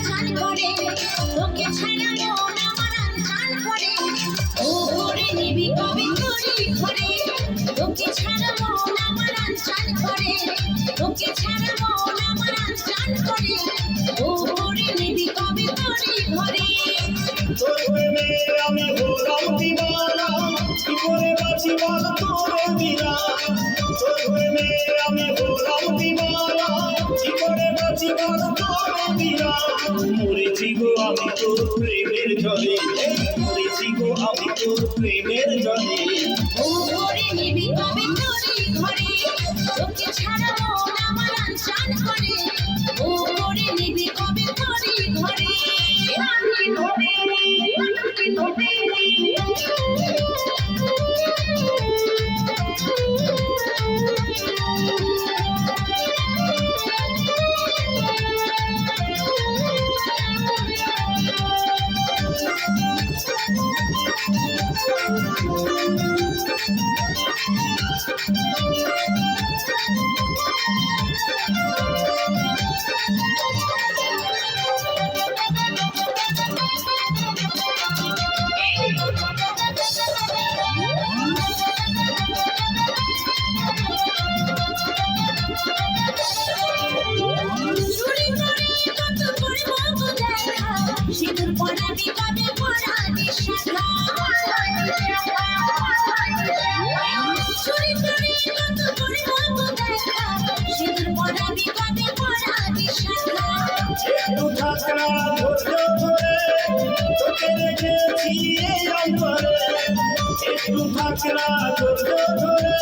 আনচান করে তোকে ছাড়া মন আমার আনচান করে ও করে নিবি কবে তোরি ঘরে তোকে ছাড়া মন আমার আনচান করে তোকে ছাড়া মন আমার আনচান করে ও করে নিবি কবে তোরি ঘরে তোর প্রেমে আমি হলাম দিওয়ানা কি করে বাঁচি বল তোরে বিনা তোর প্রেমে আমি হলাম দিওয়ানা কি করে বাঁচি বল তোরে বিনা মরেছি গো আমি তোর প্রেমের জলে মরেছি গো আমি তোর প্রেমের জলে ও করে নিবি কবে তোরি ঘরে তোকে ছাড়া মন আমার আনচান করে ও করে নিবি কবে তোরি ঘরে আমি ধরে সিঁদুর পরা বিপদে পরা নিশাখা চুরি করে কত করবো দেখা সিঁদুর পরা বিপদে পরা নিশাখা একটু থাকরা ধৈর্য ধরে তোকে রেখেছি এই অন্তরে একটু থাকরা ধৈর্য ধরে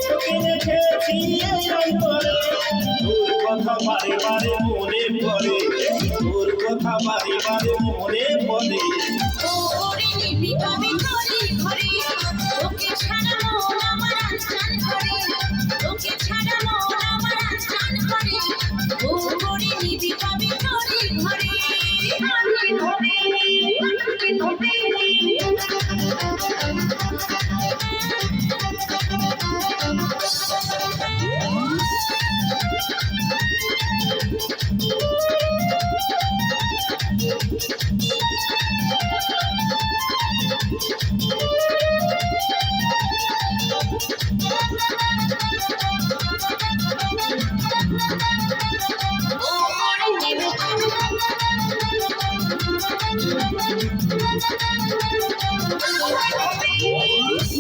তোকে রেখেছি এই অন্তরে তোর কথা বারে বারে মনে পড়ে তোর কথা বারে বারে মনে পড়ে ও ওরে নিবি কবে তোরি ঘরে তোকে ছাড়া মন আমার আনচান করে তোকে ছাড়া মন আমার আনচান করে ও ওরে নিবি কবে তোরি ঘরে আমি ধরে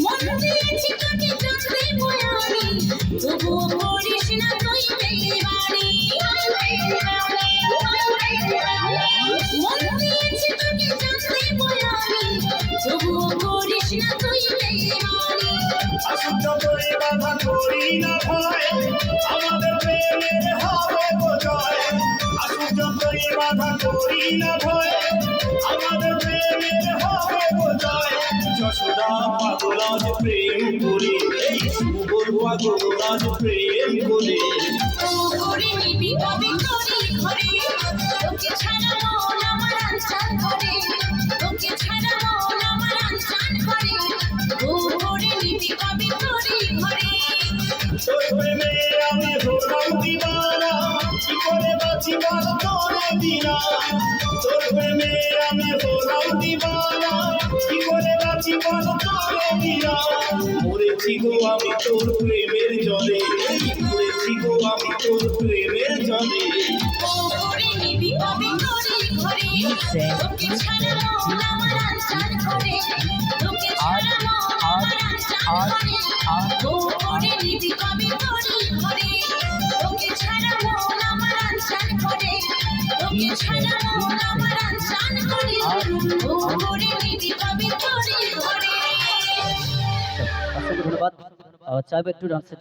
মন দিয়েছি তোকে জানতে বয়ানি তবুও করিস না তুই বেইমানি মন দিয়েছি তোকে জানতে বয়ানি তবুও করিস না তুই বেইমানি আসুক যতই বাধা করি না ভয় আমাদের প্রেমের হবে জয় আসুক যতই বাধা করি না ভয় আমাদের প্রেমের হবে জয় যশোদা পাগল আজ প্রেম করে এই শুভর পাগল আজ প্রেম করে ও করে নিবি কবে তোরি ঘরে তোকে ছাড়া মন আমার আনচান করে তোকে ছাড়া মন আমার আনচান করে ও করে নিবি কবে তোরি ঘরে তোর প্রেমে আমি হলাম দিওয়ানা কি করে বাঁচি বল তোরে বিনা তোর প্রেমে আমি হলাম দিওয়ানা কি করে বাঁচি বল তোরে বিনা মরেছি গো আমি তোর প্রেমের জলে মরেছি গো আমি তোর প্রেমের জলে ও করে নিবি কবে তোরি ঘরে তোকে ছাড়া মন আমার আনচান করে তোকে ছাড়া মন আমার আনচান করে ও করে নিবি কবে তোরি ঘরে তোকে ছাড়া মন আমার আনচান করে তোকে ছাড়া মন আমার আনচান করে ও করে নিবি কবে তোরি ঘরে অসংখ্য ধন্যবাদ। চাইবো একটু ডান্সের